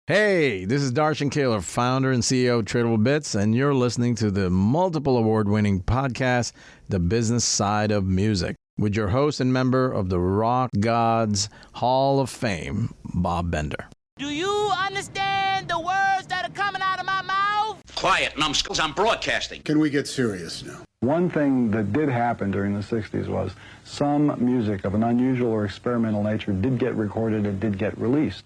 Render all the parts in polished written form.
Hey, this is Darshan Kaler, founder and CEO of Tradable Bits, and you're listening to the multiple award-winning podcast, The Business Side of Music, with your host and member of the Rock Gods Hall of Fame, Bob Bender. Do you understand the words that are coming out of my mouth? Quiet, numbskulls, I'm broadcasting. Can we get serious now? One thing that did happen during the 60s was some music of an unusual or experimental nature did get recorded and did get released.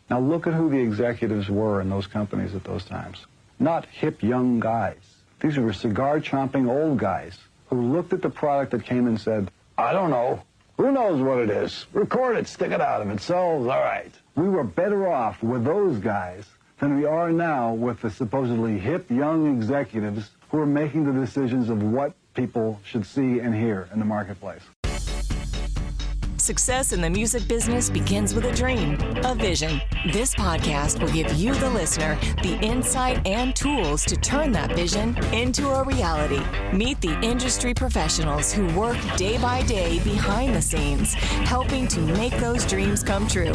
Now look at who the executives were in those companies at those times. Not hip young guys. These were cigar-chomping old guys who looked at the product that came and said, I don't know. Who knows what it is? Record it, stick it out. If it sells, all right. We were better off with those guys than we are now with the supposedly hip young executives who are making the decisions of what people should see and hear in the marketplace. Success in the music business begins with a dream, a vision. This podcast will give you, the listener, the insight and tools to turn that vision into a reality. Meet the industry professionals who work day by day behind the scenes, helping to make those dreams come true.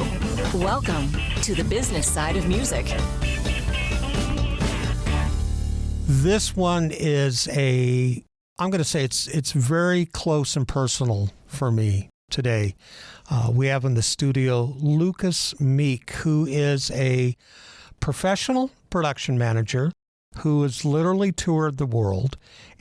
Welcome to the business side of music. This one is I'm going to say it's very close and personal for me today. We have in the studio Lucas Meek, who is a professional production manager who has literally toured the world.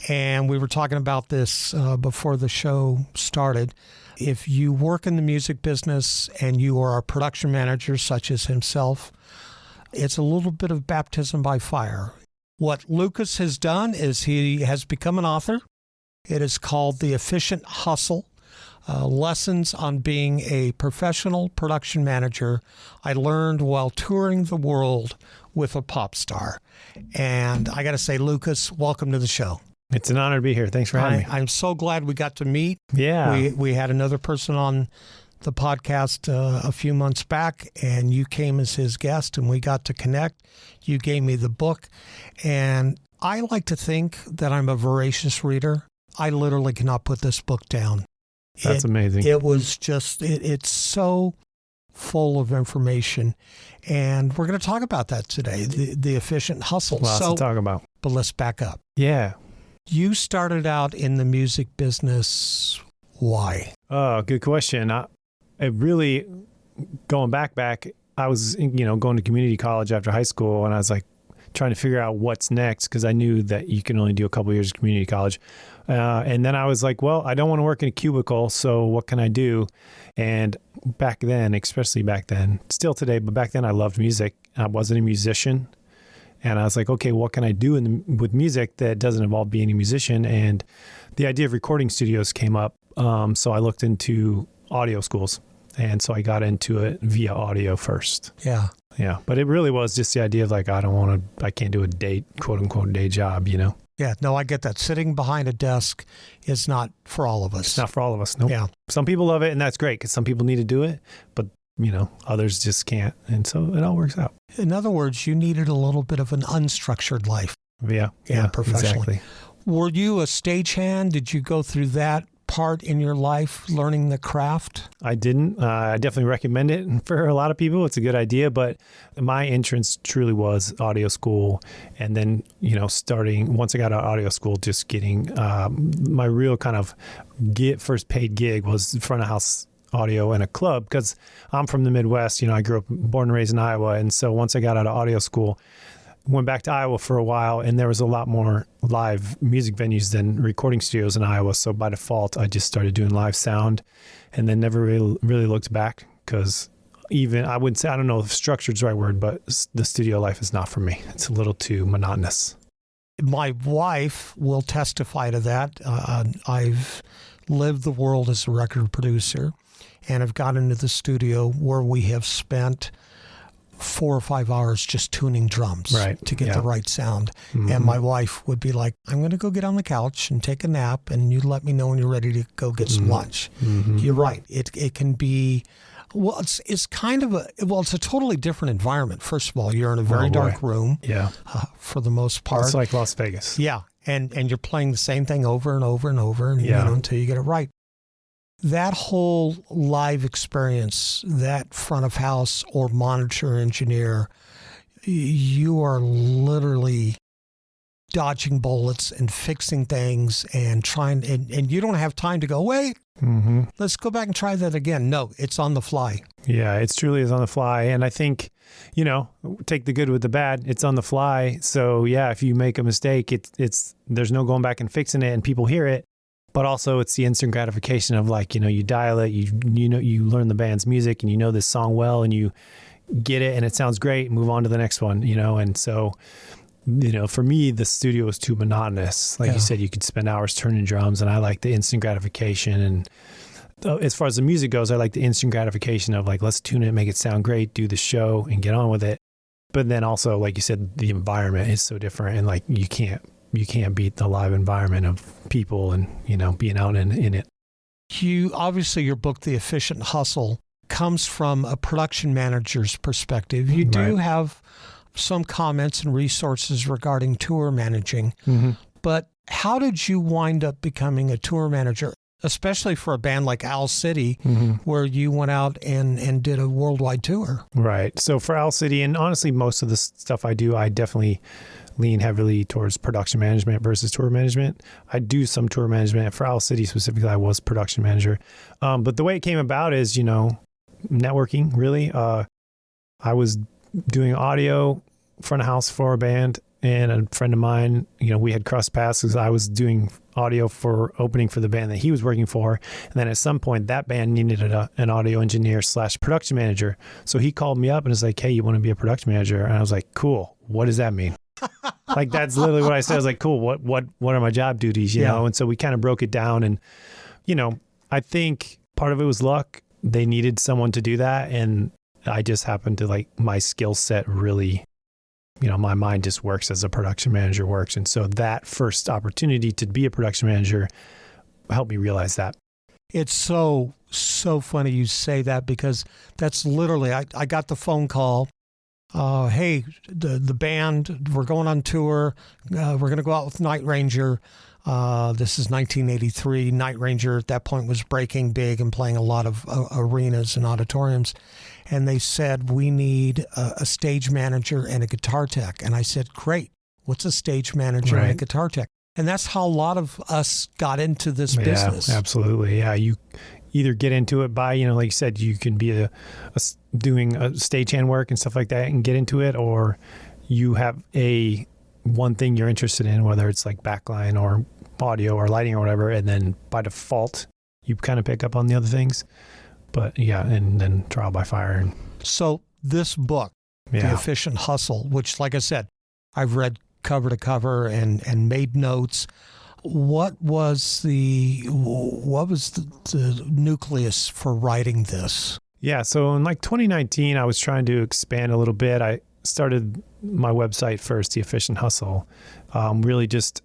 And we were talking about this before the show started. If you work in the music business and you are a production manager such as himself, it's a little bit of baptism by fire. What Lucas has done is he has become an author. It is called The Efficient Hustle. Lessons on being a professional production manager I learned while touring the world with a pop star. And I got to say, Lucas, welcome to the show. It's an honor to be here. Thanks for having me. I'm so glad we got to meet. Yeah. We had another person on the podcast a few months back, and you came as his guest, and we got to connect. You gave me the book, and I like to think that I'm a voracious reader. I literally cannot put this book down. That's amazing. It was just, it's so full of information. And we're going to talk about that today, the efficient hustle. Lots to talk about. But let's back up. Yeah. You started out in the music business. Why? Oh, good question. Going back, I was, going to community college after high school, and I was like trying to figure out what's next because I knew that you can only do a couple of years of community college. And then I was like, well, I don't want to work in a cubicle, so what can I do? And back then, especially back then, still today, but back then I loved music. I wasn't a musician. And I was like, okay, what can I do with music that doesn't involve being a musician? And the idea of recording studios came up. So I looked into audio schools. And so I got into it via audio first. Yeah. Yeah. But it really was just the idea of like, I can't do a quote unquote day job, Yeah, no, I get that. Sitting behind a desk is not for all of us. It's not for all of us. Nope. Yeah. Some people love it, and that's great because some people need to do it, but others just can't. And so it all works out. In other words, you needed a little bit of an unstructured life. Yeah. Professionally. Exactly. Were you a stagehand? Did you go through that part in your life, learning the craft? I didn't. I definitely recommend it for a lot of people. It's a good idea, but my entrance truly was audio school. And then, starting, once I got out of audio school, just getting my real kind of first paid gig was front of house audio in a club because I'm from the Midwest. I grew up, born and raised in Iowa. And so once I got out of audio school, went back to Iowa for a while, and there was a lot more live music venues than recording studios in Iowa. So by default, I just started doing live sound and then never really looked back because I wouldn't say, I don't know if structured's the right word, but the studio life is not for me. It's a little too monotonous. My wife will testify to that. I've lived the world as a record producer, and I've got into the studio where we have spent 4 or 5 hours just tuning drums to get the right sound. Mm-hmm. And my wife would be like, I'm going to go get on the couch and take a nap, and you let me know when you're ready to go get some lunch. Mm-hmm. You're right. It can be, it's kind of it's a totally different environment. First of all, you're in a very dark room for the most part. It's like Las Vegas. Yeah. And you're playing the same thing over and over and over until you get it right. That whole live experience, that front of house or monitor engineer, you are literally dodging bullets and fixing things and trying, and you don't have time to go, wait, let's go back and try that again. No, it's on the fly. Yeah, it's truly is on the fly. And I think, take the good with the bad, it's on the fly. So yeah, if you make a mistake, it's there's no going back and fixing it and people hear it. But also it's the instant gratification of like, you dial it, you learn the band's music and you know this song well and you get it and it sounds great, move on to the next one, and so for me, the studio was too monotonous. Like you said, you could spend hours turning drums, and I like the instant gratification. And as far as the music goes, I like the instant gratification of like, let's tune it, make it sound great, do the show, and get on with it. But then also, like you said, the environment is so different, and like you can't beat the live environment of people and being out in it. Obviously, your book, The Efficient Hustle, comes from a production manager's perspective. You do have some comments and resources regarding tour managing, but how did you wind up becoming a tour manager, especially for a band like Owl City, where you went out and did a worldwide tour? Right. So for Owl City, and honestly, most of the stuff I do, I definitely lean heavily towards production management versus tour management. I do some tour management. For Owl City specifically, I was production manager. But the way it came about is, networking, really. I was doing audio front of house for a band, and a friend of mine, we had crossed paths because I was doing audio for opening for the band that he was working for. And then at some point that band needed an audio engineer / production manager. So he called me up and was like, hey, you want to be a production manager? And I was like, cool. What does that mean? Like, that's literally what I said. I was like, cool. What are my job duties? You know? And so we kind of broke it down, and, I think part of it was luck. They needed someone to do that. And I just happened to like my skill set really, my mind just works as a production manager works. And so that first opportunity to be a production manager helped me realize that. It's so funny you say that, because that's literally, I got the phone call. Hey, the band, we're going on tour. We're going to go out with Night Ranger. This is 1983. Night Ranger at that point was breaking big and playing a lot of arenas and auditoriums. And they said, we need a stage manager and a guitar tech. And I said, great. What's a stage manager and a guitar tech? And that's how a lot of us got into this business. Absolutely. Yeah. You either get into it by, like you said, you can be doing a stagehand work and stuff like that and get into it, or you have one thing you're interested in, whether it's like backline or audio or lighting or whatever, and then by default you kind of pick up on the other things. But and then trial by fire. So this book, The Efficient Hustle, which, like I said, I've read cover to cover and made notes. What was the nucleus for writing this? Yeah, so in like 2019, I was trying to expand a little bit. I started my website first, The Efficient Hustle, really just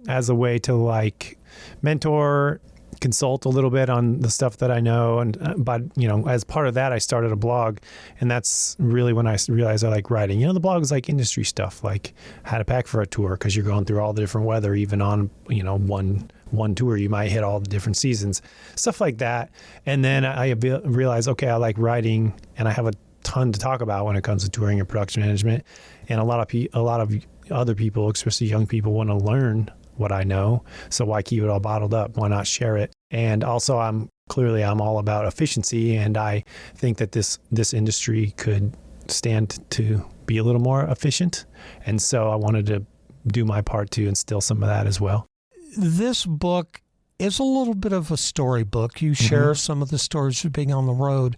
as a way to like mentor, consult a little bit on the stuff that I know. And but as part of that, I started a blog, and that's really when I realized I like writing. The blog is like industry stuff, like how to pack for a tour, because you're going through all the different weather. Even on one tour, you might hit all the different seasons, stuff like that. And then I realized, okay, I like writing, and I have a ton to talk about when it comes to touring and production management. And a lot of other people, especially young people, want to learn what I know. So why keep it all bottled up? Why not share it? And also I'm all about efficiency, and I think that this industry could stand to be a little more efficient. And so I wanted to do my part to instill some of that as well. This book is a little bit of a storybook. You share some of the stories of being on the road,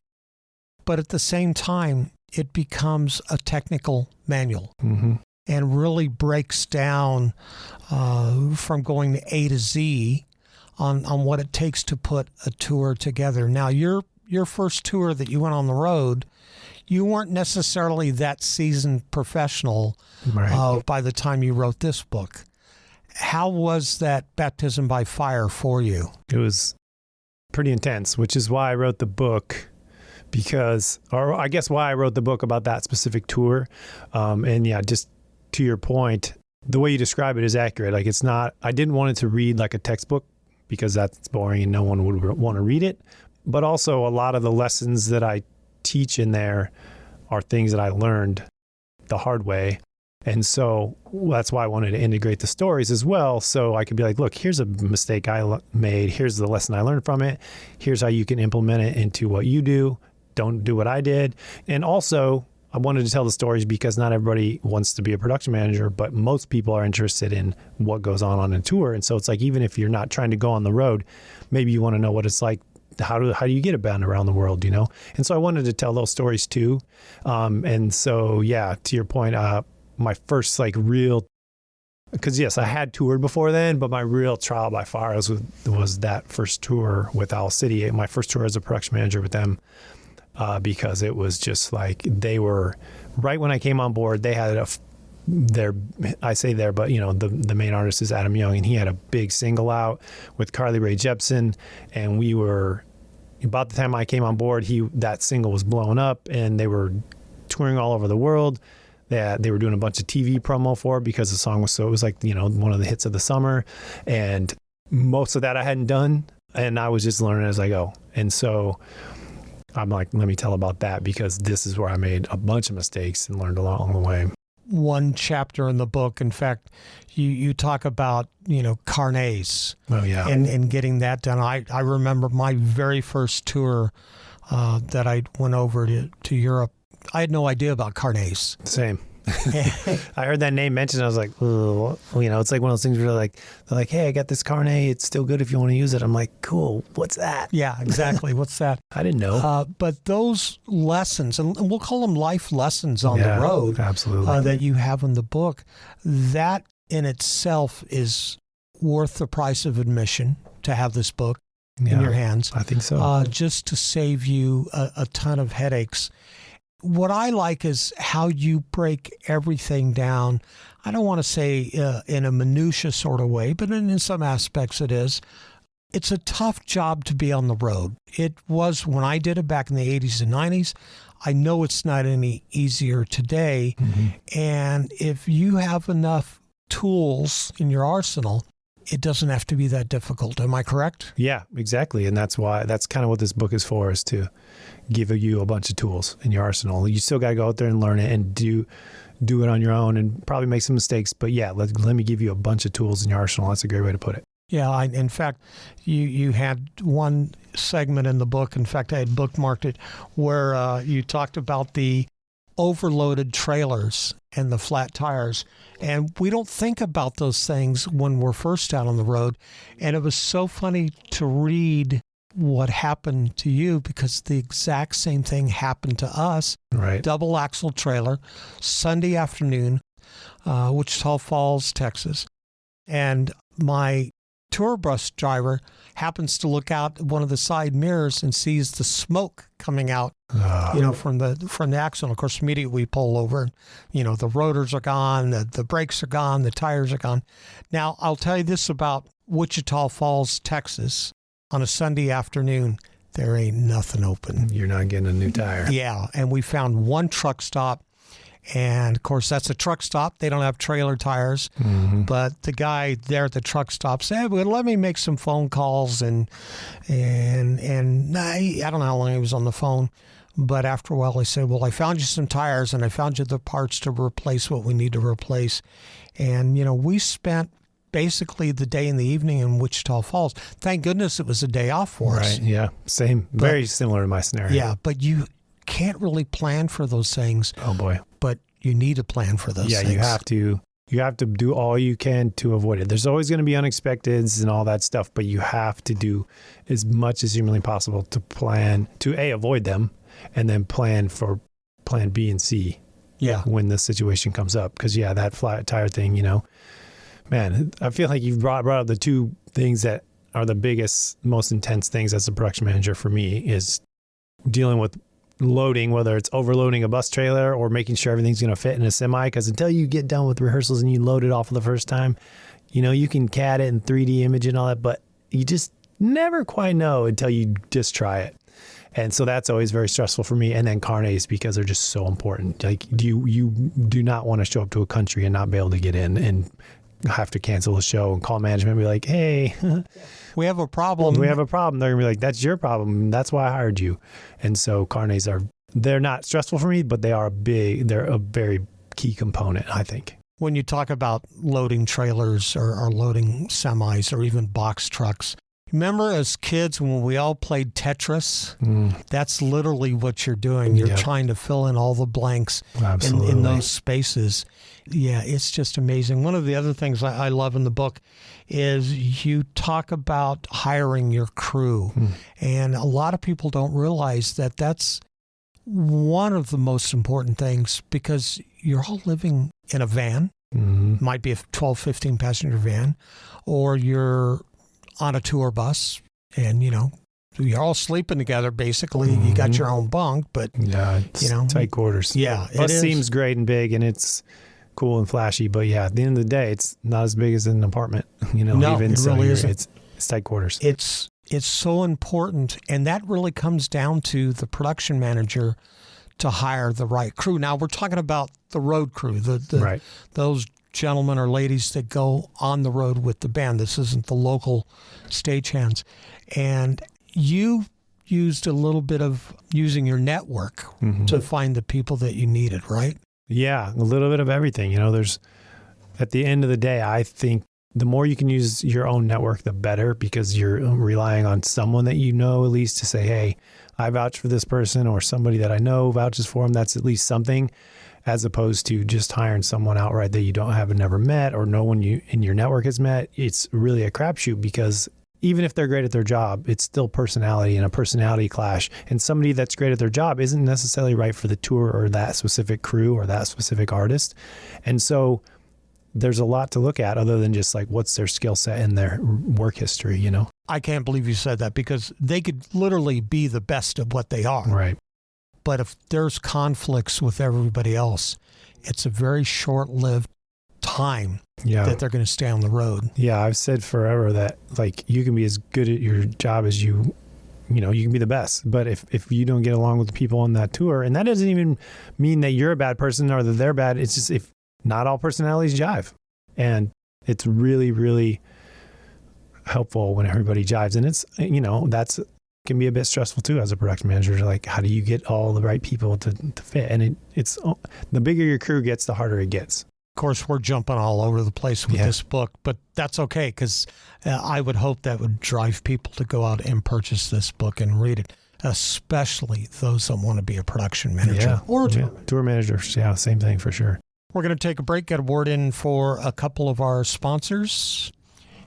but at the same time, it becomes a technical manual. And really breaks down from going to A to Z on what it takes to put a tour together. Now, your first tour that you went on the road, you weren't necessarily that seasoned professional by the time you wrote this book. How was that baptism by fire for you? It was pretty intense, which is why I wrote the book. Why I wrote the book about that specific tour. Just to your point, the way you describe it is accurate. Like, it's not, I didn't want it to read like a textbook, because that's boring and no one would want to read it. But also a lot of the lessons that I teach in there are things that I learned the hard way. And so that's why I wanted to integrate the stories as well. So I could be like, look, here's a mistake I made. Here's the lesson I learned from it. Here's how you can implement it into what you do. Don't do what I did. And also, I wanted to tell the stories because not everybody wants to be a production manager, but most people are interested in what goes on a tour. And so it's like, even if you're not trying to go on the road, maybe you want to know what it's like. How do you get a band around the world, you know? And so I wanted to tell those stories too. And so, yeah, to your point, my first like real, because yes, I had toured before then, but my real trial by fire was that first tour with Owl City. My first tour as a production manager with them, because it was just like, they were, right when I came on board, they had I say there, but you know, the main artist is Adam Young, and he had a big single out with Carly Rae Jepsen, and we were, about the time I came on board, that single was blowing up, and they were touring all over the world. They were doing a bunch of TV promo for it because the song it was like, you know, one of the hits of the summer, and most of that I hadn't done, and I was just learning as I go. And so I'm like, let me tell about that, because this is where I made a bunch of mistakes and learned along the way. One chapter in the book, in fact, you talk about, you know, carnets. Oh, yeah. And getting that done. I remember my very first tour that I went over to Europe. I had no idea about carnets. Same. I heard that name mentioned. I was like, oh, you know, it's like one of those things where they're like, hey, I got this carnet. It's still good if you want to use it. I'm like, cool. What's that? Yeah, exactly. What's that? I didn't know. But those lessons, and we'll call them life lessons on the road, absolutely, that you have in the book, that in itself is worth the price of admission to have this book in your hands. I think so. Just to save you a ton of headaches. What I like is how you break everything down. I don't want to say in a minutia sort of way, but in some aspects it is. It's a tough job to be on the road. It was when I did it back in the 80s and 90s. I know it's not any easier today. Mm-hmm. And if you have enough tools in your arsenal, it doesn't have to be that difficult. Am I correct? Yeah, exactly. And that's kind of what this book is for, is to give you a bunch of tools in your arsenal. You still got to go out there and learn it and do it on your own and probably make some mistakes. But yeah, let me give you a bunch of tools in your arsenal. That's a great way to put it. Yeah, in fact, you had one segment in the book, in fact, I had bookmarked it, where you talked about the overloaded trailers and the flat tires. And we don't think about those things when we're first out on the road. And it was so funny to read what happened to you, because the exact same thing happened to us. Right. Double axle trailer, Sunday afternoon, Wichita Falls, Texas. And my tour bus driver happens to look out one of the side mirrors and sees the smoke coming out, from the axle. Of course, immediately we pull over. You know, the rotors are gone, the brakes are gone, the tires are gone. Now, I'll tell you this about Wichita Falls, Texas. On a Sunday afternoon, there ain't nothing open. You're not getting a new tire. Yeah, and we found one truck stop. And, of course, that's a truck stop. They don't have trailer tires. Mm-hmm. But the guy there at the truck stop said, well, let me make some phone calls. And I don't know how long he was on the phone. But after a while, he said, well, I found you some tires, and I found you the parts to replace what we need to replace. And, you know, we spent basically the day and the evening in Wichita Falls. Thank goodness it was a day off for us. Right, yeah. Same. Very similar to my scenario. Yeah, but you can't really plan for those things. Oh, boy. But you need to plan for those things. Yeah, you have to do all you can to avoid it. There's always going to be unexpecteds and all that stuff, but you have to do as much as humanly possible to plan to avoid them, and then plan for plan B and C. Yeah. When the situation comes up. Because, that flat tire thing, you know, man, I feel like you've brought up the two things that are the biggest, most intense things as a production manager for me, is dealing with loading, whether it's overloading a bus trailer or making sure everything's going to fit in a semi. Because until you get done with rehearsals and you load it off for the first time, you know, you can CAD it and 3D image and all that, but you just never quite know until you just try it. And so that's always very stressful for me. And then carnets, because they're just so important. Like, you do not want to show up to a country and not be able to get in and have to cancel the show and call management and be like, hey, we have a problem. They're going to be like, that's your problem. That's why I hired you. And so carnets they're not stressful for me, but they're a very key component, I think. When you talk about loading trailers or loading semis or even box trucks, remember as kids when we all played Tetris? That's literally what you're doing. You're trying to fill in all the blanks in those spaces. Yeah, it's just amazing. One of the other things I love in the book is you talk about hiring your crew. And a lot of people don't realize that that's one of the most important things, because you're all living in a van. Might be a 12, 15 passenger van, or you're on a tour bus, and you're all sleeping together basically. You got your own bunk, but it's tight quarters. Bus seems great and big, and it's cool and flashy, but at the end of the day, it's not as big as an apartment. No, it really isn't. It's tight quarters. It's so important, and that really comes down to the production manager to hire the right crew. Now we're talking about the road crew, those gentlemen or ladies that go on the road with the band. This isn't the local stagehands. And you used a little bit of using your network to find the people that you needed, right? Yeah, a little bit of everything. There's, at the end of the day, I think the more you can use your own network, the better, because you're relying on someone that at least to say, hey, I vouch for this person, or somebody that I know vouches for him. That's at least something, as opposed to just hiring someone outright that you don't have and never met, or no one in your network has met. It's really a crapshoot, because even if they're great at their job, it's still personality and a personality clash. And somebody that's great at their job isn't necessarily right for the tour or that specific crew or that specific artist. And so there's a lot to look at other than just like what's their skill set and their work history, I can't believe you said that, because they could literally be the best of what they are. Right. But if there's conflicts with everybody else, it's a very short-lived time that they're going to stay on the road. Yeah, I've said forever that you can be as good at your job as you can be the best. But if you don't get along with the people on that tour, and that doesn't even mean that you're a bad person or that they're bad. It's just if not all personalities jive. And it's really, really helpful when everybody jives. And it's, that's can be a bit stressful too as a production manager. Like, how do you get all the right people to fit? And it's the bigger your crew gets, the harder it gets. Of course, we're jumping all over the place with this book, but that's okay, because I would hope that would drive people to go out and purchase this book and read it, especially those that want to be a production manager or a tour manager. Yeah, same thing for sure. We're going to take a break, get a word in for a couple of our sponsors.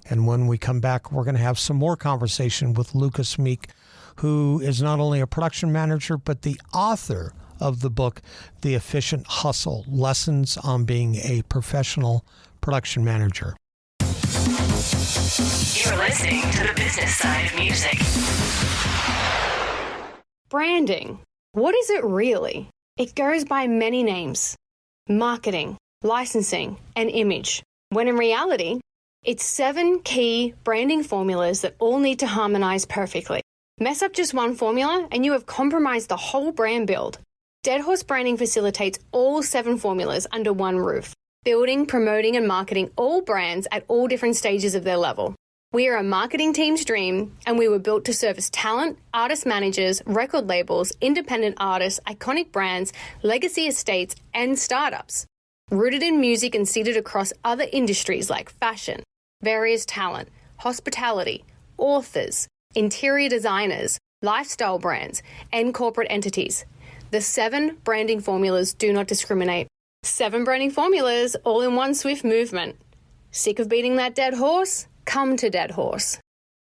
And when we come back, we're going to have some more conversation with Lucas Meek, who is not only a production manager, but the author of the book, The Efficient Hustle, Lessons on Being a Professional Production Manager. You're listening to the business side of music. Branding. What is it really? It goes by many names: marketing, licensing, and image. When in reality, it's 7 key branding formulas that all need to harmonize perfectly. Mess up just one formula and you have compromised the whole brand build. Dead Horse Branding facilitates all 7 formulas under one roof, building, promoting, and marketing all brands at all different stages of their level. We are a marketing team's dream, and we were built to service talent, artist managers, record labels, independent artists, iconic brands, legacy estates, and startups. Rooted in music and seated across other industries like fashion, various talent, hospitality, authors, interior designers, lifestyle brands, and corporate entities. The 7 branding formulas do not discriminate. 7 branding formulas, all in one swift movement. Sick of beating that dead horse? Come to Dead Horse.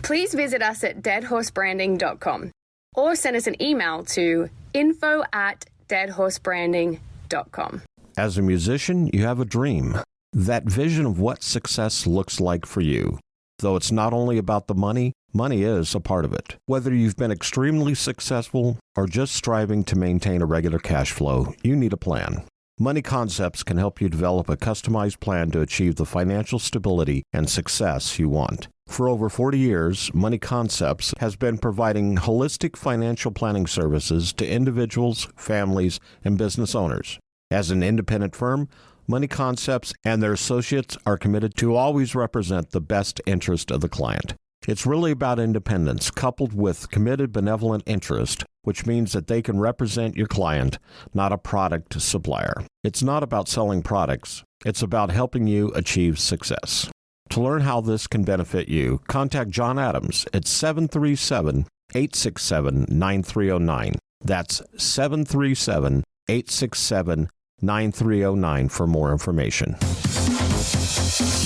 Please visit us at deadhorsebranding.com or send us an email to info@deadhorsebranding.com. As a musician, you have a dream. That vision of what success looks like for you. Though it's not only about the money, money is a part of it. Whether you've been extremely successful or just striving to maintain a regular cash flow, you need a plan. Money Concepts can help you develop a customized plan to achieve the financial stability and success you want. For over 40 years, Money Concepts has been providing holistic financial planning services to individuals, families, and business owners. As an independent firm, Money Concepts and their associates are committed to always represent the best interest of the client. It's really about independence coupled with committed benevolent interest, which means that they can represent your client, not a product supplier. It's not about selling products. It's about helping you achieve success. To learn how this can benefit you, contact John Adams at 737-867-9309. That's 737-867-9309 for more information.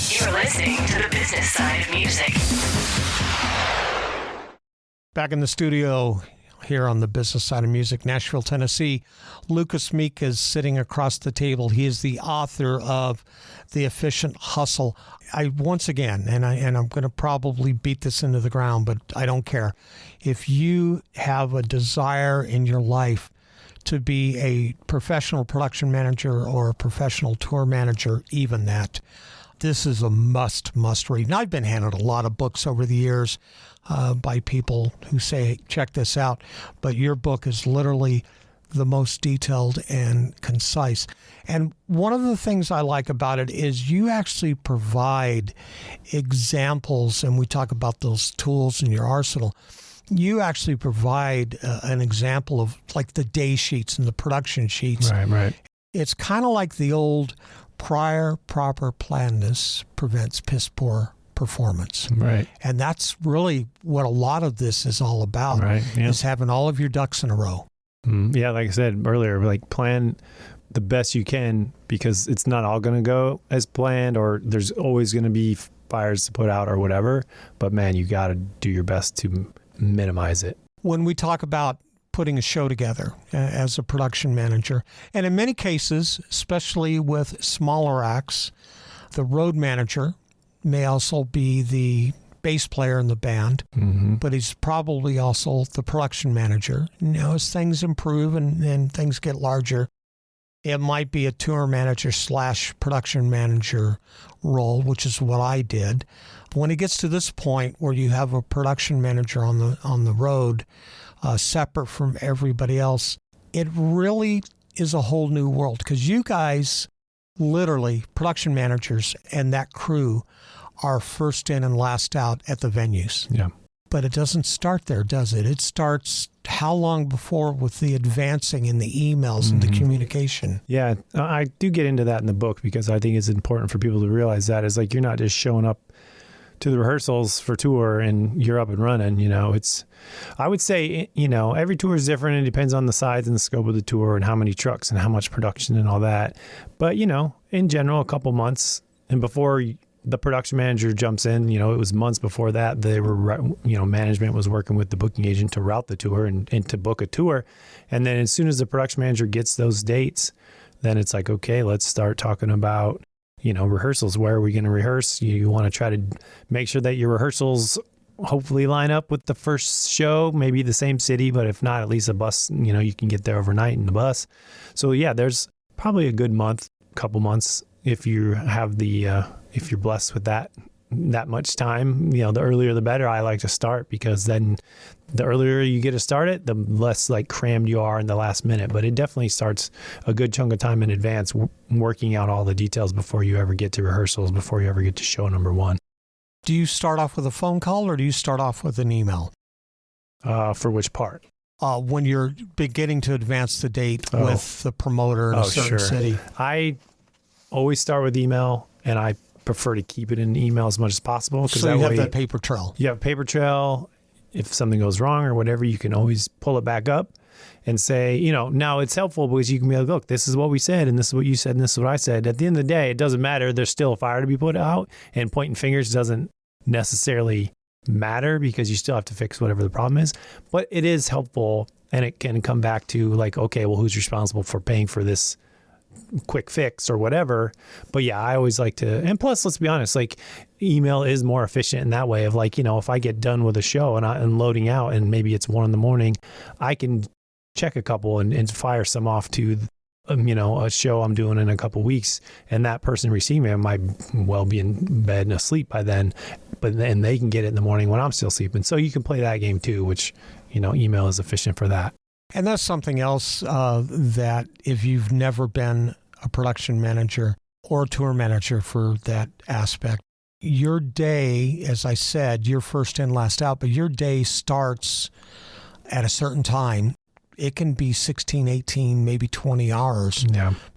You're listening to the business side of music. Back in the studio here on the business side of music, Nashville, Tennessee, Lucas Meek is sitting across the table. He is the author of The Efficient Hustle. Once again, and I'm going to probably beat this into the ground, but I don't care. If you have a desire in your life to be a professional production manager or a professional tour manager, even that, this is a must read. And I've been handed a lot of books over the years by people who say, check this out. But your book is literally the most detailed and concise. And one of the things I like about it is you actually provide examples, and we talk about those tools in your arsenal. You actually provide an example of like the day sheets and the production sheets. Right. It's kind of like the old prior proper planness prevents piss poor performance. Right. And that's really what a lot of this is all about, right. Yeah. is having all of your ducks in a row. Yeah, like I said earlier, like plan the best you can, because it's not all going to go as planned, or there's always going to be fires to put out or whatever. But man, you got to do your best to minimize it. When we talk about putting a show together as a production manager, and in many cases, especially with smaller acts, the road manager may also be the bass player in the band, but he's probably also the production manager. As things improve and things get larger, it might be a tour manager / production manager role, which is what I did. When it gets to this point where you have a production manager on the road, separate from everybody else, it really is a whole new world, because you guys, literally, production managers and that crew, are first in and last out at the venues. Yeah. But it doesn't start there, does it? It starts how long before with the advancing in the emails and the communication? Yeah, I do get into that in the book, because I think it's important for people to realize that is like, you're not just showing up to the rehearsals for tour and you're up and running. I would say, every tour is different. It depends on the size and the scope of the tour and how many trucks and how much production and all that. But, in general, a couple months, and before the production manager jumps in, it was months before that they were, management was working with the booking agent to route the tour and to book a tour. And then as soon as the production manager gets those dates, then it's like, okay, let's start talking about, rehearsals. Where are we going to rehearse? You want to try to make sure that your rehearsals hopefully line up with the first show, maybe the same city, but if not, at least a bus, you can get there overnight in the bus. So yeah, there's probably a good couple months if you have if you're blessed with that much time. The earlier the better. I like to start, because then the earlier you get to start it, the less like crammed you are in the last minute. But it definitely starts a good chunk of time in advance, working out all the details before you ever get to rehearsals, before you ever get to show number one. Do you start off with a phone call, or do you start off with an email? For which part? When you're beginning to advance the date with the promoter in a certain city. I always start with email, and I prefer to keep it in email as much as possible. So you have that paper trail. You have a paper trail. If something goes wrong or whatever, you can always pull it back up and say, now it's helpful because you can be like, look, this is what we said, and this is what you said, and this is what I said. At the end of the day, it doesn't matter. There's still a fire to be put out, and pointing fingers doesn't necessarily matter, because you still have to fix whatever the problem is. But it is helpful, and it can come back to like, okay, well, who's responsible for paying for this quick fix or whatever. But yeah, I always like to, and plus, let's be honest, like email is more efficient in that way of like, if I get done with a show and I'm loading out and maybe it's 1 a.m, I can check a couple and fire some off to, a show I'm doing in a couple weeks, and that person receiving it might well be in bed and asleep by then, but then they can get it in the morning when I'm still sleeping. So you can play that game too, which, email is efficient for that. And that's something else that if you've never been a production manager or a tour manager for that aspect, your day, as I said, you're first in, last out, but your day starts at a certain time. It can be 16, 18, maybe 20 hours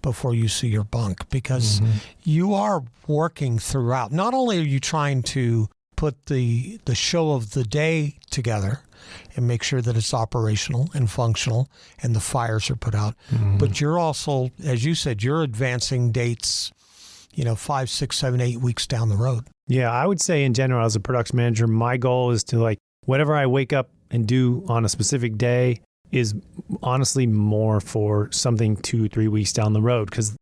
before you see your bunk, because you are working throughout. Not only are you trying to put the show of the day together and make sure that it's operational and functional and the fires are put out, but you're also, as you said, you're advancing dates, 5, 6, 7, 8 weeks down the road. Yeah, I would say in general, as a production manager, my goal is to whatever I wake up and do on a specific day is honestly more for something 2-3 weeks down the road. Because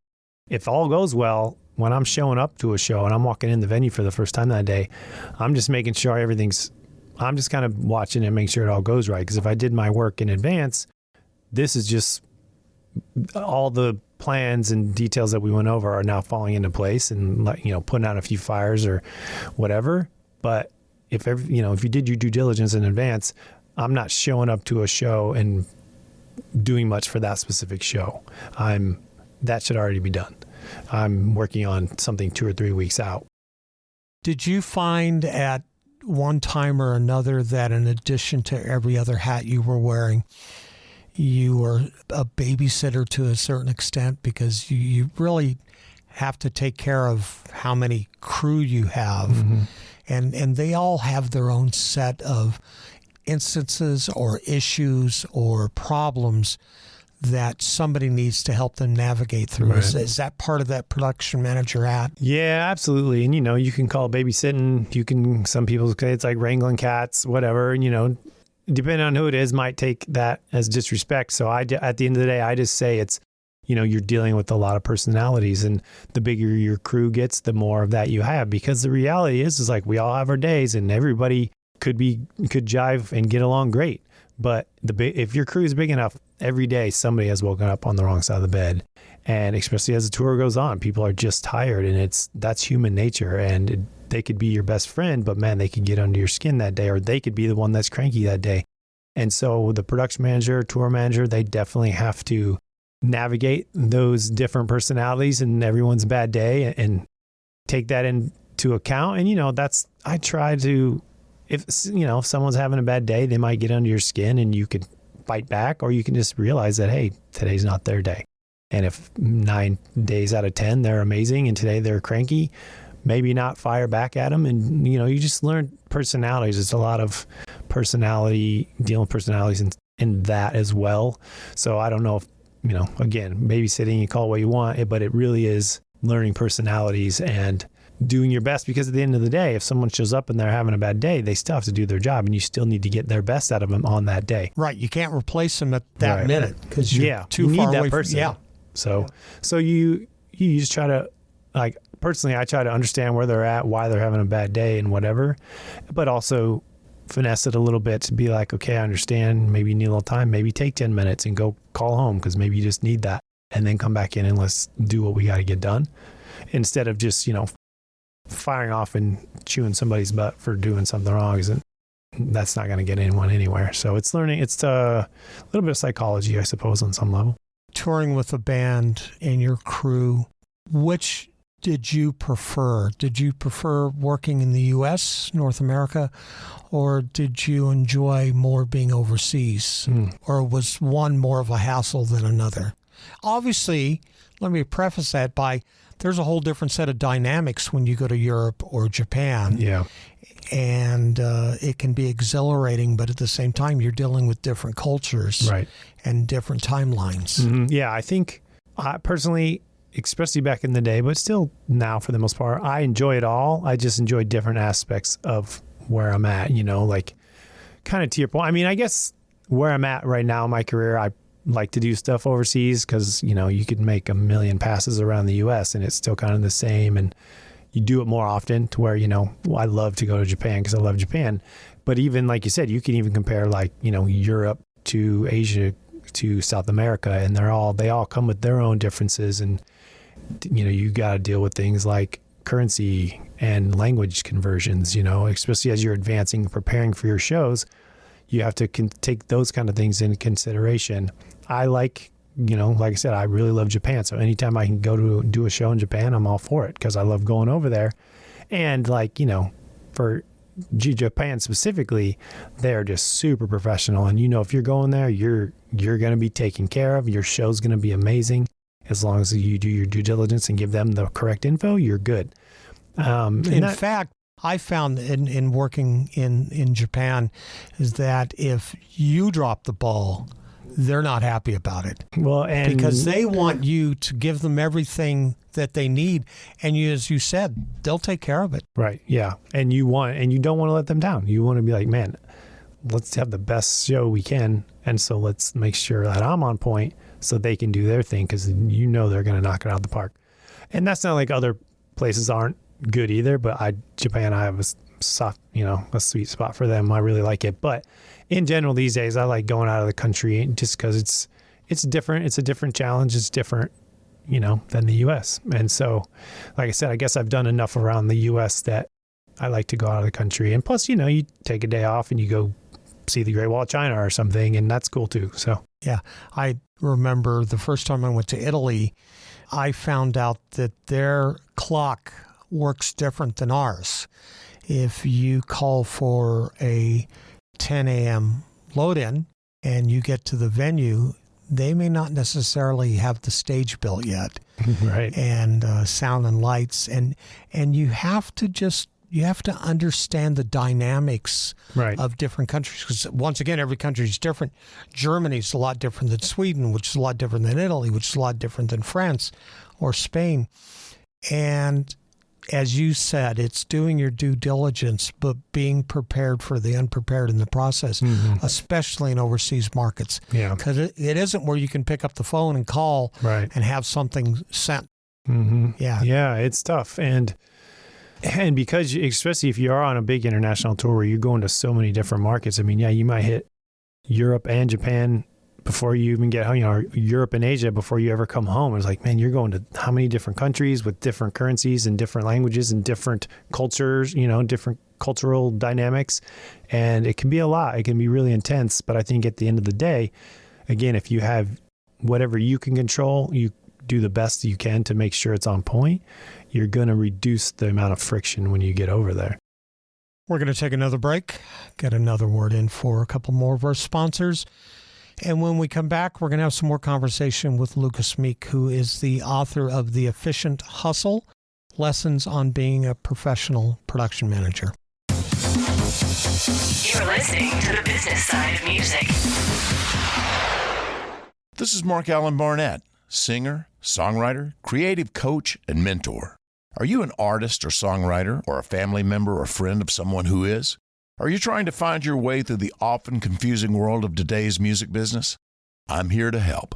if all goes well, when I'm showing up to a show and I'm walking in the venue for the first time that day, I'm just making sure I'm just kind of watching and making sure it all goes right. Because if I did my work in advance, this is just all the plans and details that we went over are now falling into place and putting out a few fires or whatever. But if you did your due diligence in advance, I'm not showing up to a show and doing much for that specific show. That should already be done. I'm working on something 2 or 3 weeks out. Did you find at one time or another that in addition to every other hat you were wearing, you were a babysitter to a certain extent, because you really have to take care of how many crew you have, and they all have their own set of instances or issues or problems that somebody needs to help them navigate through. Right. Is that part of that production manager hat? Yeah, absolutely. And you can call it babysitting. Some people say it's like wrangling cats, whatever. And depending on who it is, might take that as disrespect. So at the end of the day, I just say it's, you're dealing with a lot of personalities, and the bigger your crew gets, the more of that you have, because the reality is we all have our days, and everybody could jive and get along great. But if your crew is big enough, every day somebody has woken up on the wrong side of the bed. And especially as the tour goes on, people are just tired, and that's human nature. And they could be your best friend, but man, they could get under your skin that day, or they could be the one that's cranky that day. And so the production manager, tour manager, they definitely have to navigate those different personalities and everyone's bad day and take that into account. And, I try to, if someone's having a bad day, they might get under your skin and you could fight back, or you can just realize that, hey, today's not their day. And if 9 days out of 10, they're amazing and today they're cranky, maybe not fire back at them. And, you just learn personalities. It's a lot of dealing with personalities in that as well. So I don't know if, again, babysitting, you call it what you want, but it really is learning personalities and doing your best, because at the end of the day, if someone shows up and they're having a bad day, they still have to do their job, and you still need to get their best out of them on that day. Right. You can't replace them at that minute, because you're too you far need away that person. from. So you just try to, personally, I try to understand where they're at, why they're having a bad day and whatever, but also finesse it a little bit to be like, okay, I understand. Maybe you need a little time. Maybe take 10 minutes and go call home, because maybe you just need that, and then come back in and let's do what we got to get done, instead of just, firing off and chewing somebody's butt for doing something wrong. That's not going to get anyone anywhere. So it's learning. It's a little bit of psychology, I suppose, on some level. Touring with a band and your crew, which did you prefer? Did you prefer working in the U.S., North America, or did you enjoy more being overseas? Or was one more of a hassle than another? Obviously, let me preface that by there's a whole different set of dynamics when you go to Europe or Japan. Yeah. And it can be exhilarating, but at the same time, you're dealing with different cultures and different timelines. Yeah, I think personally, especially back in the day, but still now for the most part, I enjoy it all. I just enjoy different aspects of where I'm at, kind of to your point. I mean, I guess where I'm at right now in my career, I like to do stuff overseas because, you could make a million passes around the U.S. and it's still kind of the same. And you do it more often to where, I love to go to Japan because I love Japan. But even like you said, you can even compare Europe to Asia to South America, and they all come with their own differences. And, you got to deal with things like currency and language conversions, especially as you're advancing, preparing for your shows. You have to take those kind of things into consideration. I like I said, I really love Japan. So anytime I can go to do a show in Japan, I'm all for it because I love going over there. And like, you know, for Japan specifically, they're just super professional. And, you know, if you're going there, you're going to be taken care of. Your show's going to be amazing. As long as you do your due diligence and give them the correct info, you're good. In fact, I found in working in Japan is that if you drop the ball, they're not happy about it. Well, and because they want you to give them everything that they need, and you, as you said, they'll take care of it. Right. Yeah. And you don't want to let them down. You want to be like, man, let's have the best show we can, and so let's make sure that I'm on point so they can do their thing, because you know they're going to knock it out of the park. And that's not like other places aren't good either, but Japan, I have a soft, you know, a sweet spot for them. I really like it. But in general, these days, I like going out of the country just because it's different. It's a different challenge. It's different, you know, than the U.S. And so, like I said, I guess I've done enough around the U.S. that I like to go out of the country. And plus, you know, you take a day off and you go see the Great Wall of China or something, and that's cool too. So yeah, I remember the first time I went to Italy, I found out that their clock works different than ours. If you call for a 10 a.m. load-in and you get to the venue, they may not necessarily have the stage built yet. Right. And sound and lights. And you have to understand the dynamics of different countries. Because once again, every country is different. Germany's a lot different than Sweden, which is a lot different than Italy, which is a lot different than France or Spain. And as you said, it's doing your due diligence, but being prepared for the unprepared in the process, especially in overseas markets. Yeah. Because it isn't where you can pick up the phone and call and have something sent. Mm-hmm. Yeah. Yeah, it's tough. And because, especially if you are on a big international tour where you're going to so many different markets, I mean, yeah, you might hit Europe and Japan before you even get home, you know, Europe and Asia before you ever come home. It's like, man, you're going to how many different countries with different currencies and different languages and different cultures, you know, different cultural dynamics. And it can be a lot. It can be really intense. But I think at the end of the day, again, if you have whatever you can control, you do the best you can to make sure it's on point, you're going to reduce the amount of friction when you get over there. We're going to take another break, get another word in for a couple more of our sponsors. And when we come back, we're going to have some more conversation with Lucas Meek, who is the author of The Efficient Hustle, Lessons on Being a Professional Production Manager. You're listening to the business side of music. This is Mark Allen Barnett, singer, songwriter, creative coach, and mentor. Are you an artist or songwriter, or a family member or friend of someone who is? Are you trying to find your way through the often confusing world of today's music business? I'm here to help.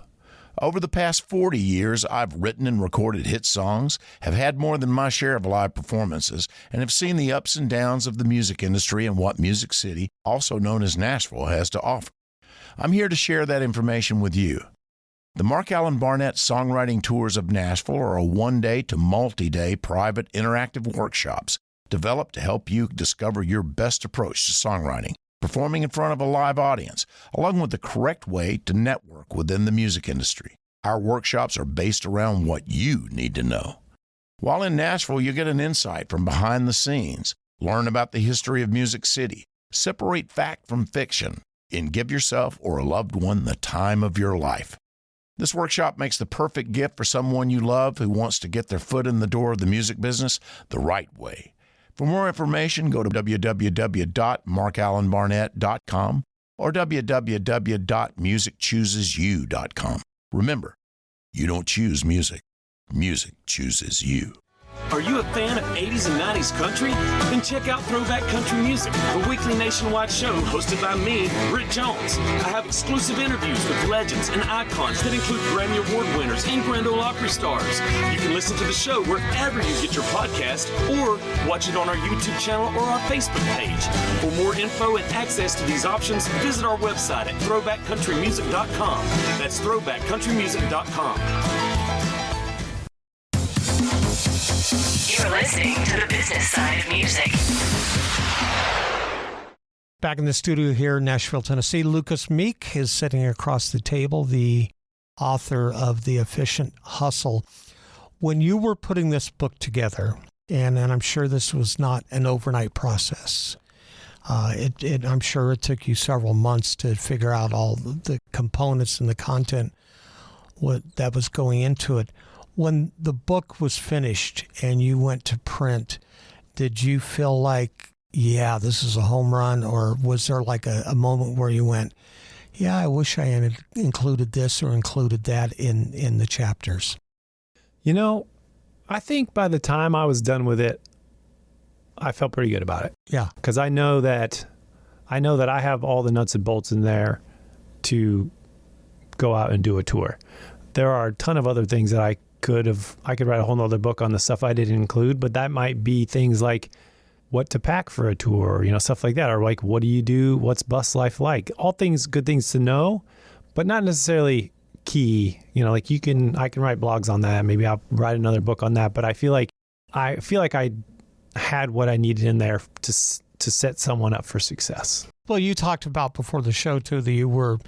Over the past 40 years, I've written and recorded hit songs, have had more than my share of live performances, and have seen the ups and downs of the music industry and what Music City, also known as Nashville, has to offer. I'm here to share that information with you. The Mark Allen Barnett Songwriting Tours of Nashville are a one-day to multi-day private interactive workshops developed to help you discover your best approach to songwriting, performing in front of a live audience, along with the correct way to network within the music industry. Our workshops are based around what you need to know. While in Nashville, you get an insight from behind the scenes, learn about the history of Music City, separate fact from fiction, and give yourself or a loved one the time of your life. This workshop makes the perfect gift for someone you love who wants to get their foot in the door of the music business the right way. For more information, go to www.markallenbarnett.com or www.musicchoosesyou.com. Remember, you don't choose music. Music chooses you. Are you a fan of 80s and 90s country? Then check out Throwback Country Music, a weekly nationwide show hosted by me, Britt Jones. I have exclusive interviews with legends and icons that include Grammy Award winners and Grand Ole Opry stars. You can listen to the show wherever you get your podcast or watch it on our YouTube channel or our Facebook page. For more info and access to these options, visit our website at throwbackcountrymusic.com. That's throwbackcountrymusic.com. You're listening to the business side of music. Back in the studio here in Nashville, Tennessee, Lucas Meek is sitting across the table, the author of The Efficient Hustle. When you were putting this book together, And I'm sure this was not an overnight process. I'm sure it took you several months to figure out all the components and the content that was going into it. When the book was finished and you went to print, did you feel like, yeah, this is a home run? Or was there like a moment where you went, yeah, I wish I had included this or included that in the chapters? You know, I think by the time I was done with it, I felt pretty good about it. Yeah. Because I know that I have all the nuts and bolts in there to go out and do a tour. There are a ton of other things that I could write a whole nother book on the stuff I didn't include, but that might be things like what to pack for a tour, stuff like that. Or like, what do you do? What's bus life like? All things, good things to know, but not necessarily key. Like I can write blogs on that. Maybe I'll write another book on that, but I feel like I had what I needed in there to set someone up for success. Well, you talked about before the show, too, that you were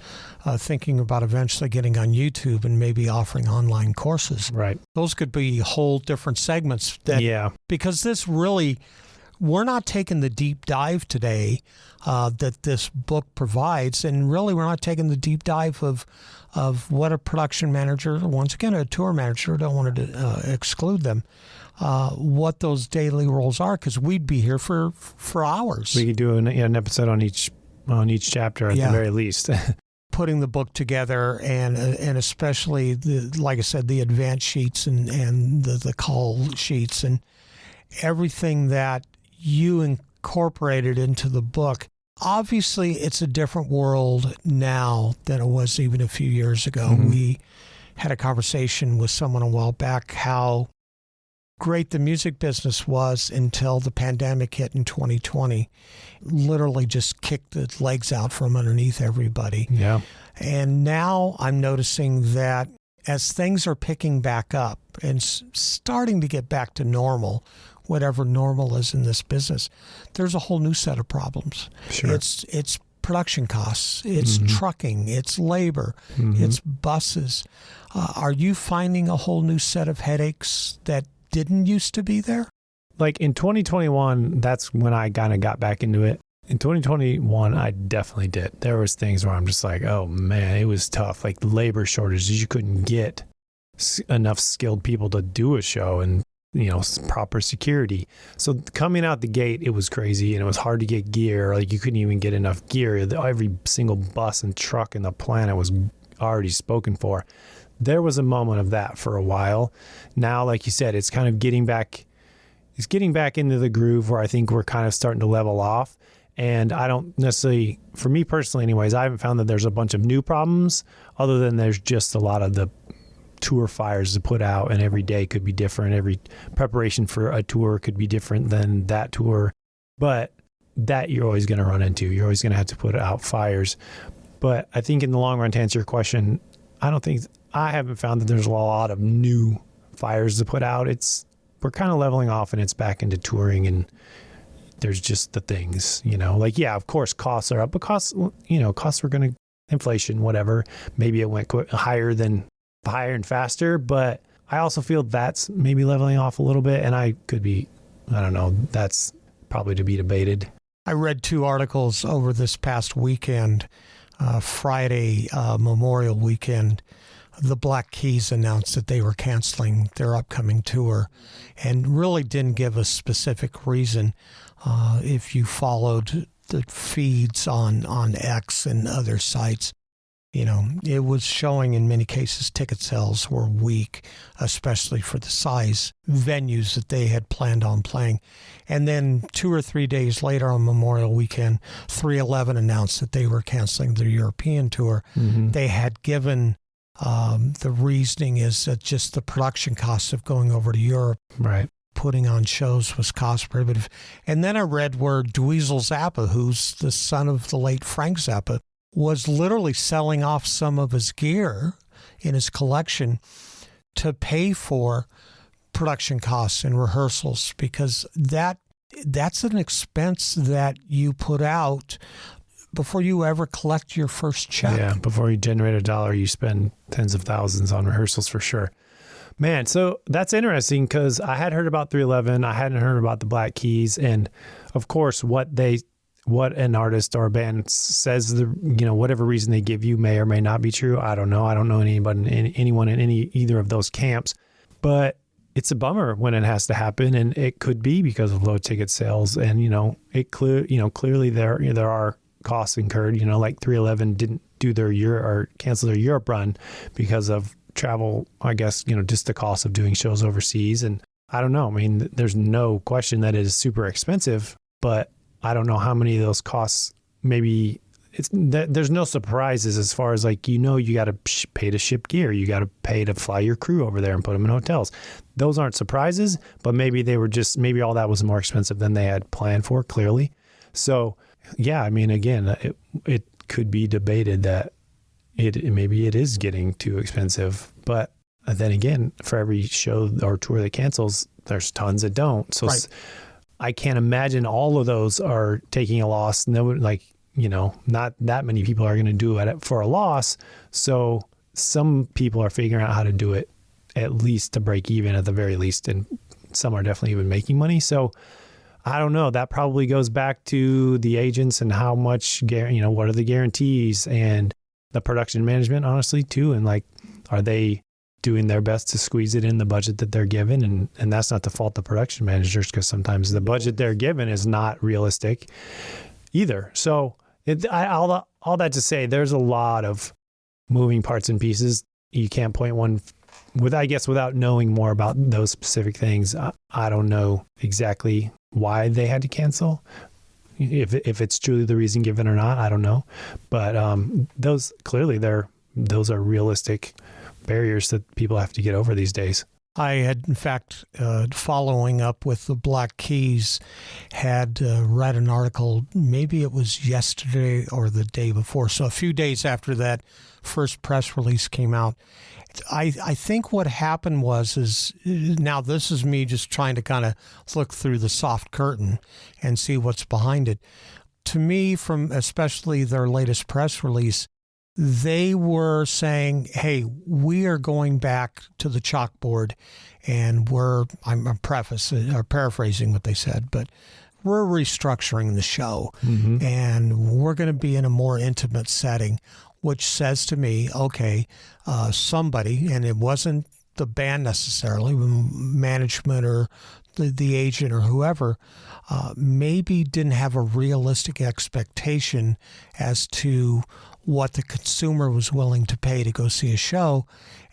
thinking about eventually getting on YouTube and maybe offering online courses. Right. Those could be whole different segments. Because this really, we're not taking the deep dive today that this book provides. And really, we're not taking the deep dive of what a production manager, once again, a tour manager, don't want to exclude them, what those daily roles are, because we'd be here for hours. We could do an episode on each chapter at the very least. Putting the book together and especially like I said, the advance sheets and the call sheets and everything that you incorporated into the book. Obviously, it's a different world now than it was even a few years ago. Mm-hmm. We had a conversation with someone a while back how great the music business was until the pandemic hit in 2020. Literally just kicked the legs out from underneath everybody. Yeah. And now I'm noticing that as things are picking back up and starting to get back to normal, whatever normal is in this business, there's a whole new set of problems. Sure. It's production costs, it's trucking, it's labor, it's buses. Are you finding a whole new set of headaches that didn't used to be there? Like in 2021, that's when I kind of got back into it. In 2021, I definitely did. There was things where I'm just like, oh man, it was tough. Like labor shortages, you couldn't get enough skilled people to do a show and, proper security. So coming out the gate, it was crazy and it was hard to get gear. Like you couldn't even get enough gear. Every single bus and truck in the planet was already spoken for. There was a moment of that for a while. Now, like you said, it's kind of getting back into the groove where I think we're kind of starting to level off. And I don't necessarily, for me personally anyways, I haven't found that there's a bunch of new problems other than there's just a lot of the tour fires to put out, and every day could be different. Every preparation for a tour could be different than that tour. But that you're always going to run into. You're always going to have to put out fires. But I think in the long run, to answer your question, I haven't found that there's a lot of new fires to put out. We're kind of leveling off and it's back into touring, and there's just the things, of course costs are up, but costs are going to inflation, whatever. Maybe it went higher and faster, but I also feel that's maybe leveling off a little bit, and I don't know, that's probably to be debated. I read 2 articles over this past weekend, Friday, Memorial Weekend. The Black Keys announced that they were canceling their upcoming tour and really didn't give a specific reason. If you followed the feeds on X and other sites, it was showing in many cases ticket sales were weak, especially for the size venues that they had planned on playing. And then 2 or 3 days later on Memorial Weekend, 311 announced that they were canceling their European tour. Mm-hmm. They had given the reasoning is that just the production costs of going over to Europe, right, putting on shows was cost prohibitive. And then I read where Dweezil Zappa, who's the son of the late Frank Zappa, was literally selling off some of his gear in his collection to pay for production costs and rehearsals, because that's an expense that you put out before you ever collect your first check. Yeah, before you generate $1, you spend tens of thousands on rehearsals for sure. Man, so that's interesting because I had heard about 311. I hadn't heard about the Black Keys. And of course, what an artist or a band says, whatever reason they give you may or may not be true. I don't know. I don't know anyone in either of those camps. But it's a bummer when it has to happen. And it could be because of low ticket sales. And, clearly there are costs incurred, like 311 didn't do their cancel their Europe run because of travel, I guess, just the cost of doing shows overseas. And I don't know. I mean, there's no question that it is super expensive, but I don't know how many of those costs, maybe there's no surprises as far as you got to pay to ship gear. You got to pay to fly your crew over there and put them in hotels. Those aren't surprises, but maybe maybe all that was more expensive than they had planned for, clearly. So yeah, I mean, again, it could be debated that maybe it is getting too expensive, but then again, for every show or tour that cancels, there's tons that don't. So right. I can't imagine all of those are taking a loss. No, not that many people are going to do it for a loss. So some people are figuring out how to do it at least to break even at the very least, and some are definitely even making money. So I don't know. That probably goes back to the agents and how much, what are the guarantees and the production management, honestly, too. And are they doing their best to squeeze it in the budget that they're given? And that's not the fault of production managers, because sometimes the budget they're given is not realistic either. So all that to say, there's a lot of moving parts and pieces. You can't point one without knowing more about those specific things. I don't know exactly why they had to cancel. If it's truly the reason given or not, I don't know. But those are realistic barriers that people have to get over these days. I had, in fact, following up with the Black Keys, had read an article, maybe it was yesterday or the day before, so a few days after that first press release came out. I think what happened is now this is me just trying to kind of look through the soft curtain and see what's behind it. To me, from especially their latest press release, they were saying, hey, we are going back to the chalkboard, and I'm paraphrasing what they said, but we're restructuring the show, and we're going to be in a more intimate setting, which says to me, okay, somebody, and it wasn't the band necessarily, management or the agent or whoever, maybe didn't have a realistic expectation as to what the consumer was willing to pay to go see a show.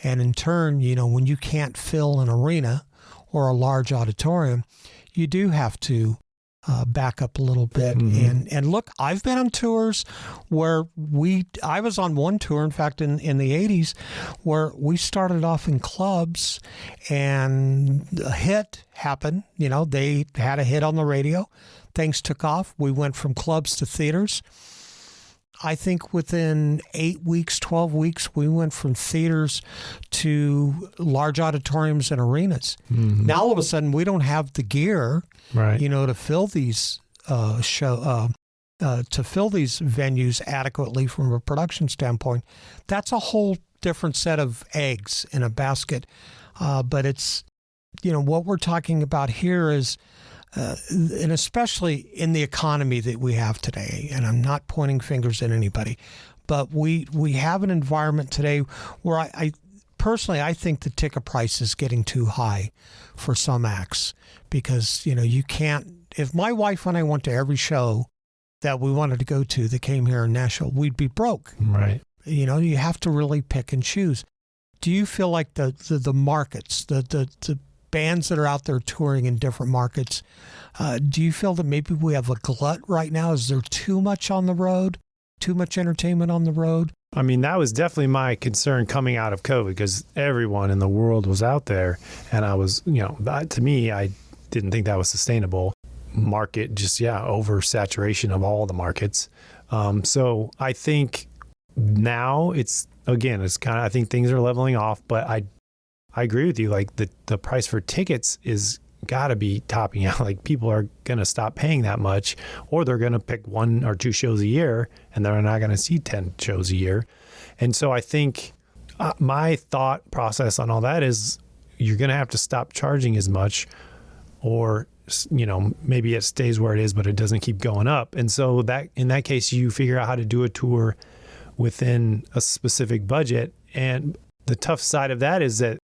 And in turn, when you can't fill an arena or a large auditorium, you do have to back up a little bit. And look, I've been on tours where I was on one tour, in fact, in the 80s, where we started off in clubs and a hit happened. They had a hit on the radio. Things took off. We went from clubs to theaters. I think within 8 weeks, 12 weeks, we went from theaters to large auditoriums and arenas. Now, all of a sudden, we don't have the gear, right, to fill these venues adequately from a production standpoint. That's a whole different set of eggs in a basket. But it's, what we're talking about here is, and especially in the economy that we have today, and I'm not pointing fingers at anybody, but we have an environment today where I personally, I think the ticket price is getting too high for some acts, because, you can't, if my wife and I went to every show that we wanted to go to that came here in Nashville, we'd be broke. Right. You have to really pick and choose. Do you feel like the markets, the bands that are out there touring in different markets, do you feel that maybe we have a glut right now? Is there too much on the road, too much entertainment on the road? I mean, that was definitely my concern coming out of COVID, because everyone in the world was out there, and I was, to me, I didn't think that was sustainable. Market, just, oversaturation of all the markets. So I think now it's kind of, I think things are leveling off, but I agree with you. Like the price for tickets is got to be topping out. Like, people are going to stop paying that much, or they're going to pick 1 or 2 shows a year, and they're not going to see 10 shows a year. And so I think my thought process on all that is, you're going to have to stop charging as much, or, maybe it stays where it is, but it doesn't keep going up. And so that in that case, you figure out how to do a tour within a specific budget. And the tough side of that is that,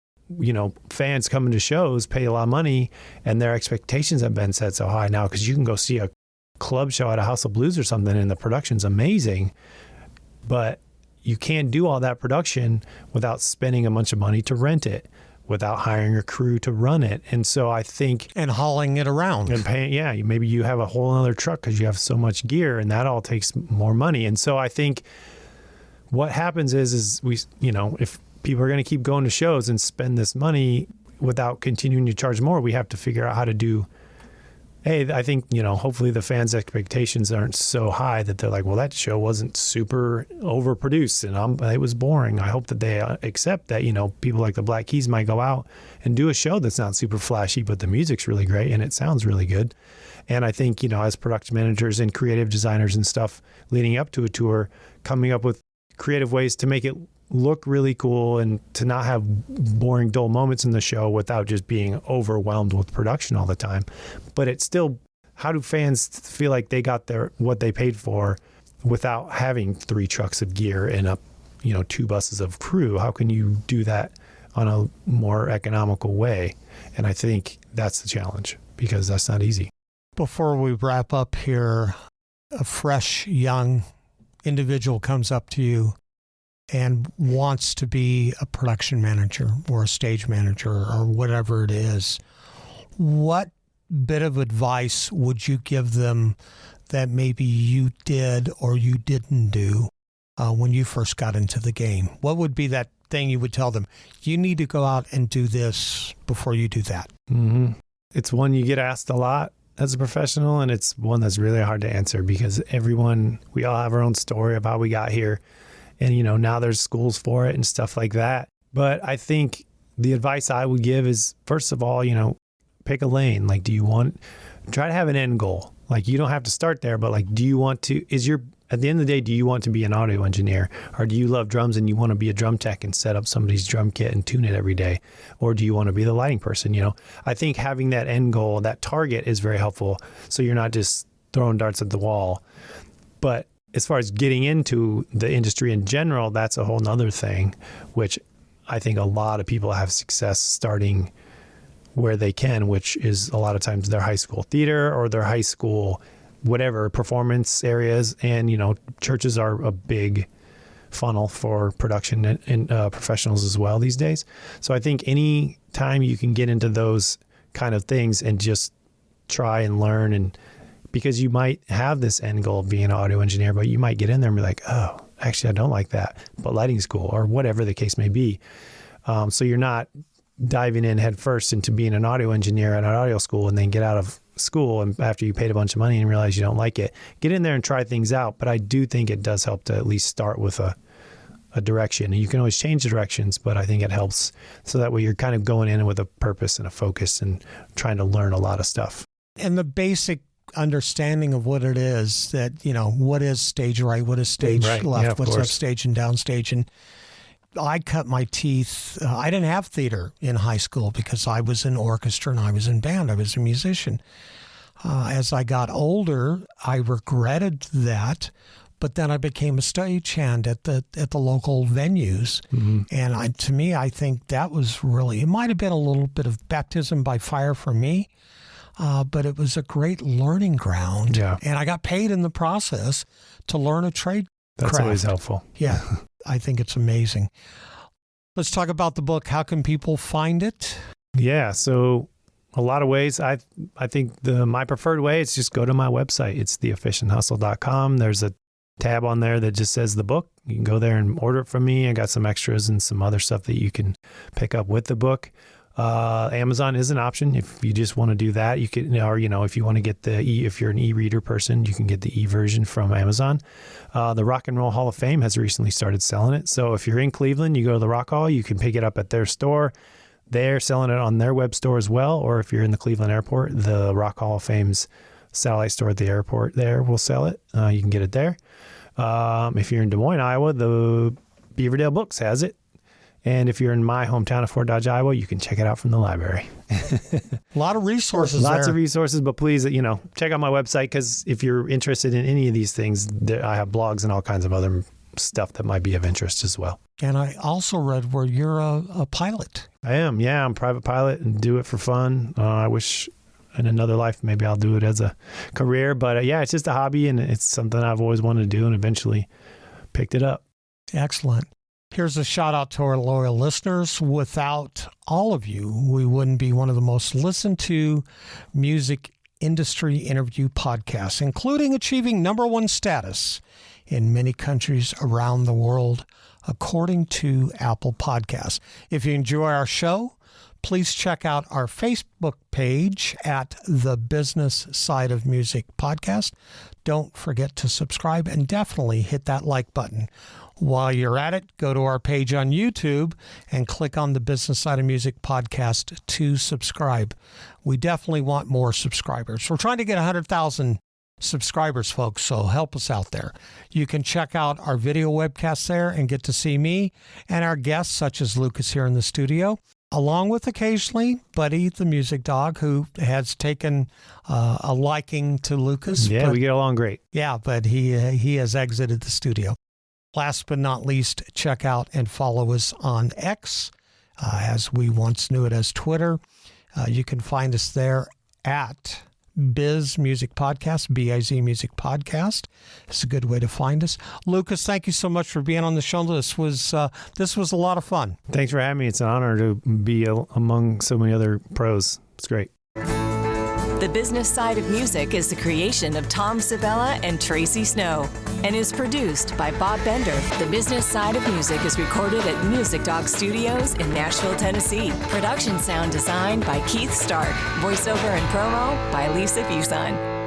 fans coming to shows pay a lot of money, and their expectations have been set so high now, because you can go see a club show at a House of Blues or something and the production's amazing, but you can't do all that production without spending a bunch of money to rent it, without hiring a crew to run it. And so I think... And hauling it around. And paying, maybe you have a whole other truck because you have so much gear, and that all takes more money. And so I think what happens is we, if people are going to keep going to shows and spend this money without continuing to charge more, we have to figure out how to do... Hey, I think, hopefully the fans' expectations aren't so high that they're like, well, that show wasn't super overproduced and it was boring. I hope that they accept that, people like the Black Keys might go out and do a show that's not super flashy, but the music's really great and it sounds really good. And I think, as production managers and creative designers and stuff leading up to a tour, coming up with creative ways to make it look really cool and to not have boring, dull moments in the show without just being overwhelmed with production all the time. But it's still, how do fans feel like they got what they paid for without having 3 trucks of gear and 2 buses of crew? How can you do that on a more economical way? And I think that's the challenge, because that's not easy. Before we wrap up here, a fresh, young individual comes up to you and wants to be a production manager or a stage manager or whatever it is. What bit of advice would you give them that maybe you did or you didn't do when you first got into the game? What would be that thing you would tell them? You need to go out and do this before you do that. Mm-hmm. It's one you get asked a lot as a professional, and it's one that's really hard to answer, because we all have our own story of how we got here. And, now there's schools for it and stuff like that. But I think the advice I would give is, first of all, pick a lane. Like, try to have an end goal. Like, you don't have to start there, but like, do you want to, at the end of the day, do you want to be an audio engineer? Or do you love drums and you want to be a drum tech and set up somebody's drum kit and tune it every day? Or do you want to be the lighting person? I think having that end goal, that target, is very helpful. So you're not just throwing darts at the wall. But as far as getting into the industry in general, that's a whole nother thing, which I think a lot of people have success starting where they can, which is a lot of times their high school theater or their high school, whatever, performance areas. And, churches are a big funnel for production and professionals as well these days. So I think any time you can get into those kind of things and just try and learn, and because you might have this end goal of being an audio engineer, but you might get in there and be like, oh, actually, I don't like that, but lighting school, or whatever the case may be. So you're not diving in head first into being an audio engineer at an audio school and then get out of school, and after you paid a bunch of money and realize you don't like it, get in there and try things out. But I do think it does help to at least start with a direction. And you can always change the directions, but I think it helps so that way you're kind of going in with a purpose and a focus and trying to learn a lot of stuff. And the basic understanding of what it is, that, what is stage right, what is stage left, what's upstage and downstage. And I cut my teeth. I didn't have theater in high school because I was in orchestra and I was in band. I was a musician. As I got older, I regretted that, but then I became a stagehand at the local venues. Mm-hmm. And to me, I think that was really, it might have been a little bit of baptism by fire for me. But it was a great learning ground. Yeah. And I got paid in the process to learn a trade craft. That's always helpful. Yeah, I think it's amazing. Let's talk about the book. How can people find it? Yeah, so a lot of ways. I think my preferred way is just go to my website. It's theefficienthustle.com. There's a tab on there that just says the book. You can go there and order it from me. I got some extras and some other stuff that you can pick up with the book. Amazon is an option if you just want to do that. You can, or if you want to get if you're an e-reader person, you can get the e-version from Amazon. The Rock and Roll Hall of Fame has recently started selling it. So if you're in Cleveland, you go to the Rock Hall, you can pick it up at their store. They're selling it on their web store as well. Or if you're in the Cleveland airport, the Rock Hall of Fame's satellite store at the airport there will sell it. You can get it there. If you're in Des Moines, Iowa, the Beaverdale Books has it. And if you're in my hometown of Fort Dodge, Iowa, you can check it out from the library. A lot of resources Lots there. of resources, but please, check out my website, because if you're interested in any of these things, I have blogs and all kinds of other stuff that might be of interest as well. And I also read where you're a pilot. I am. Yeah, I'm a private pilot and do it for fun. I wish in another life maybe I'll do it as a career. But yeah, it's just a hobby, and it's something I've always wanted to do and eventually picked it up. Excellent. Here's a shout out to our loyal listeners. Without all of you, we wouldn't be one of the most listened to music industry interview podcasts, including achieving #1 status in many countries around the world, according to Apple Podcasts. If you enjoy our show, please check out our Facebook page at the Business Side of Music Podcast. Don't forget to subscribe and definitely hit that like button. While you're at it, go to our page on YouTube and click on the Business Side of Music Podcast to subscribe. We definitely want more subscribers. We're trying to get 100,000 subscribers, folks, so help us out there. You can check out our video webcasts there and get to see me and our guests, such as Lucas here in the studio, along with occasionally Buddy, the music dog, who has taken a liking to Lucas. Yeah, we get along great. Yeah, but he has exited the studio. Last but not least, check out and follow us on X, as we once knew it as Twitter. You can find us there at Biz Music Podcast, B-I-Z Music Podcast. It's a good way to find us. Lucas, thank you so much for being on the show. This was a lot of fun. Thanks for having me. It's an honor to be among so many other pros. It's great. The Business Side of Music is the creation of Tom Sabella and Tracy Snow and is produced by Bob Bender. The Business Side of Music is recorded at Music Dog Studios in Nashville, Tennessee. Production sound design by Keith Stark. Voiceover and promo by Lisa Busan.